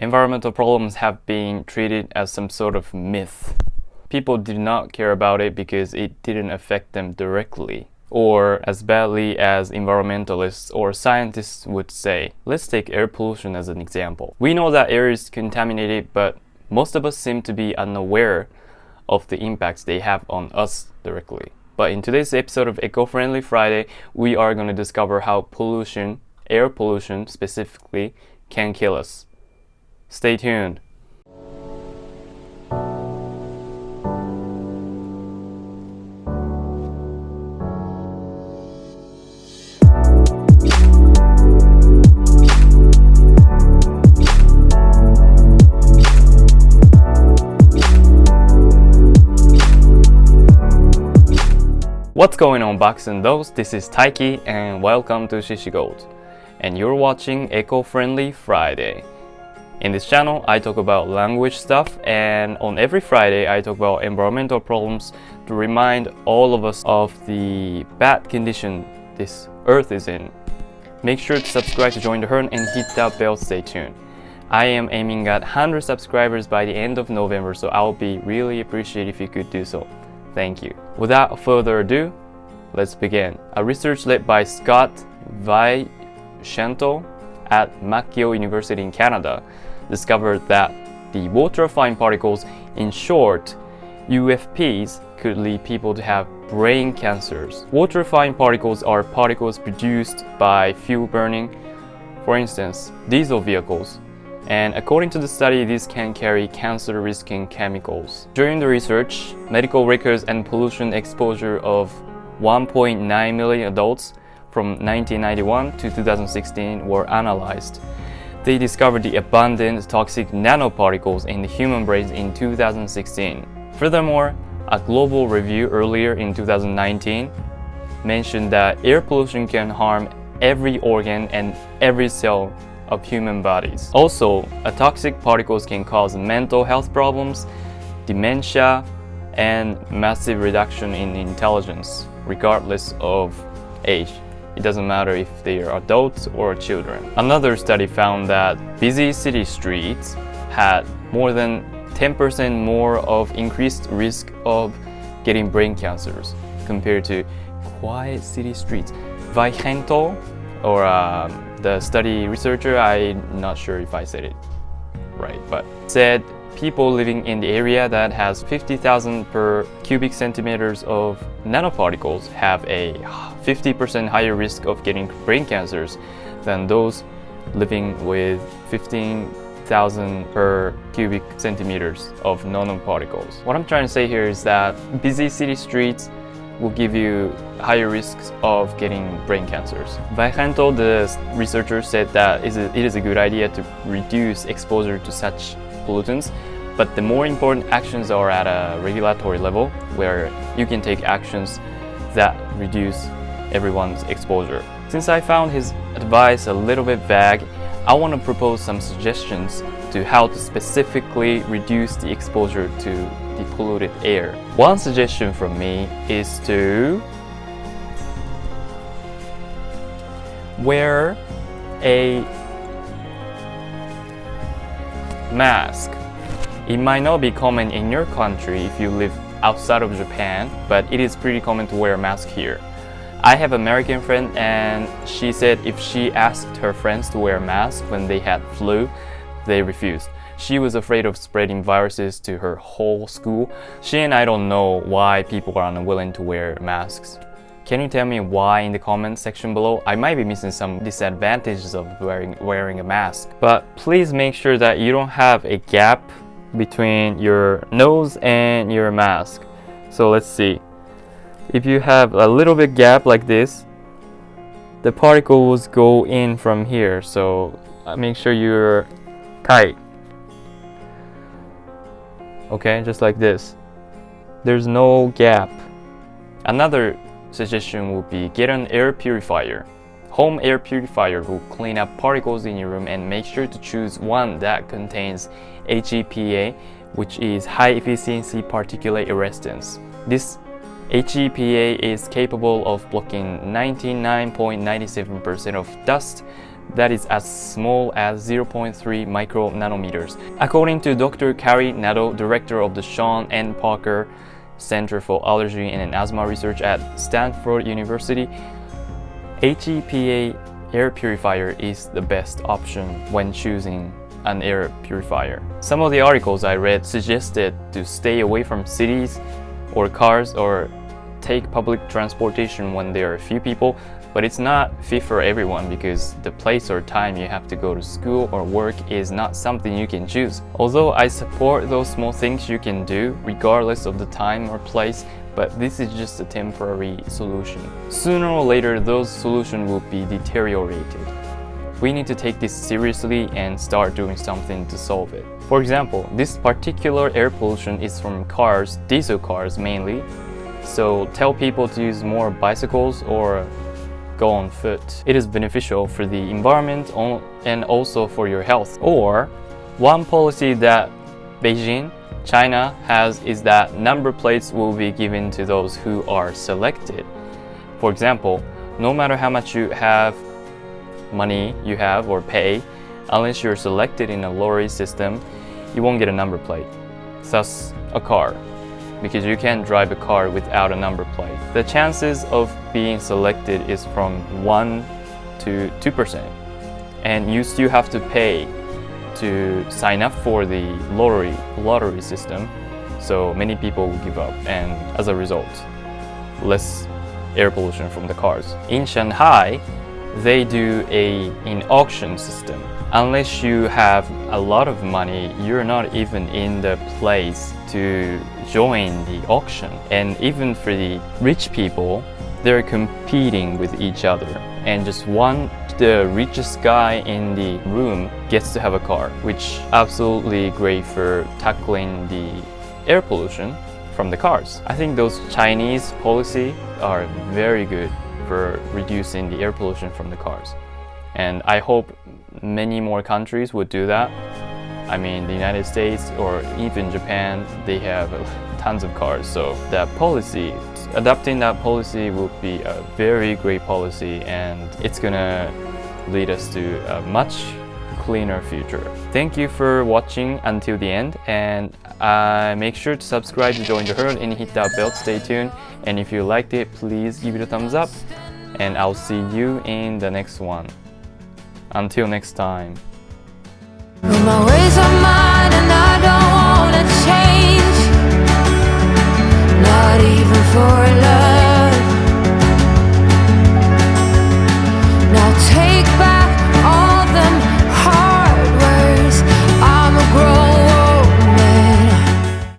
environmental problems have been treated as some sort of myth. People did not care about it because it didn't affect them directly, or as badly as environmentalists or scientists would say. Let's take air pollution as an example. We know that air is contaminated, but most of us seem to be unaware of the impacts they have on us directly. But in today's episode of Eco-Friendly Friday, we are going to discover how pollution, air pollution specifically, can kill us. Stay tuned. What's going on, Bucks and Those? This is Taiki and welcome to Shishi Goat. And you're watching Eco-Friendly Friday. In this channel, I talk about language stuff, and on every Friday, I talk about environmental problems to remind all of us of the bad condition this earth is in. Make sure to subscribe to join the herd and hit that bell to stay tuned. I am aiming at 100 subscribers by the end of November, so I'll be really appreciate if you could do so. Thank you. Without further ado, let's begin. A research led by Scott Vicento at McGill University in Canada discovered that the ultrafine particles, in short, UFPs, could lead people to have brain cancers. Ultrafine particles are particles produced by fuel burning, for instance, diesel vehicles. And according to the study, these can carry cancer-risking chemicals. During the research, medical records and pollution exposure of 1.9 million adults from 1991 to 2016 were analyzed. They discovered the abundant toxic nanoparticles in the human brain in 2016. Furthermore, a global review earlier in 2019 mentioned that air pollution can harm every organ and every cell of human bodies. Also, toxic particles can cause mental health problems, dementia, and massive reduction in intelligence, regardless of age. It doesn't matter if they are adults or children. Another study found that busy city streets had more than 10% more of increased risk of getting brain cancers compared to quiet city streets. Vicento, or the study researcher, I'm not sure if I said it right, but said people living in the area that has 50,000 per cubic centimeters of nanoparticles have a 50% higher risk of getting brain cancers than those living with 15,000 per cubic centimeters of nanoparticles. What I'm trying to say here is that busy city streets will give you higher risks of getting brain cancers. Vicento, the researcher, said that it is a good idea to reduce exposure to such pollutants, but the more important actions are at a regulatory level, where you can take actions that reduce everyone's exposure. Since I found his advice a little bit vague, I want to propose some suggestions to how to specifically reduce the exposure to the polluted air. One suggestion from me is to wear a mask. It might not be common in your country if you live outside of Japan, but it is pretty common to wear a mask here. I have an American friend, and she said if she asked her friends to wear a mask when they had flu, they refused. She was afraid of spreading viruses to her whole school. She and I don't know why people are unwilling to wear masks. Can you tell me why in the comments section below? I might be missing some disadvantages of wearing a mask. But please make sure that you don't have a gap between your nose and your mask. So let's see. If you have a little bit gap like this, the particles go in from here. So make sure you're tight. Okay, just like this. There's no gap. Another suggestion would be get an air purifier. Home air purifier will clean up particles in your room, and make sure to choose one that contains HEPA, which is high efficiency particulate arrestants. This HEPA is capable of blocking 99.97% of dust, that is as small as 0.3 micro nanometers. According to Dr. Carrie Nadeau, director of the Sean N. Parker Center for Allergy and Asthma Research at Stanford University, HEPA air purifier is the best option when choosing an air purifier. Some of the articles I read suggested to stay away from cities or cars or take public transportation when there are few people, but it's not fit for everyone because the place or time you have to go to school or work is not something you can choose. Although I support those small things you can do regardless of the time or place, but this is just a temporary solution. Sooner or later, those solutions will be deteriorated. We need to take this seriously and start doing something to solve it. For example, this particular air pollution is from cars, diesel cars mainly, so tell people to use more bicycles or go on foot. It is beneficial for the environment and also for your health. Or one policy that Beijing, China has is that number plates will be given to those who are selected. For example, no matter how much money you have or pay, unless you're selected in a lottery system, you won't get a number plate. Thus, a car, because you can't drive a car without a number plate. The chances of being selected is from 1 to 2%, and you still have to pay to sign up for the lottery system, so many people will give up, and as a result, less air pollution from the cars. In Shanghai, they do an auction system. Unless you have a lot of money, you're not even in the place to join the auction. And even for the rich people, they're competing with each other. And just the richest guy in the room gets to have a car, which absolutely great for tackling the air pollution from the cars. I think those Chinese policy are very good for reducing the air pollution from the cars. And I hope many more countries would do that. I mean, the United States or even Japan, they have tons of cars. So adopting that policy will be a very great policy, and it's gonna lead us to a much cleaner future. Thank you for watching until the end, and make sure to subscribe to join the herd and hit that bell to stay tuned. And if you liked it, please give it a thumbs up, and I'll see you in the next one. Until next time.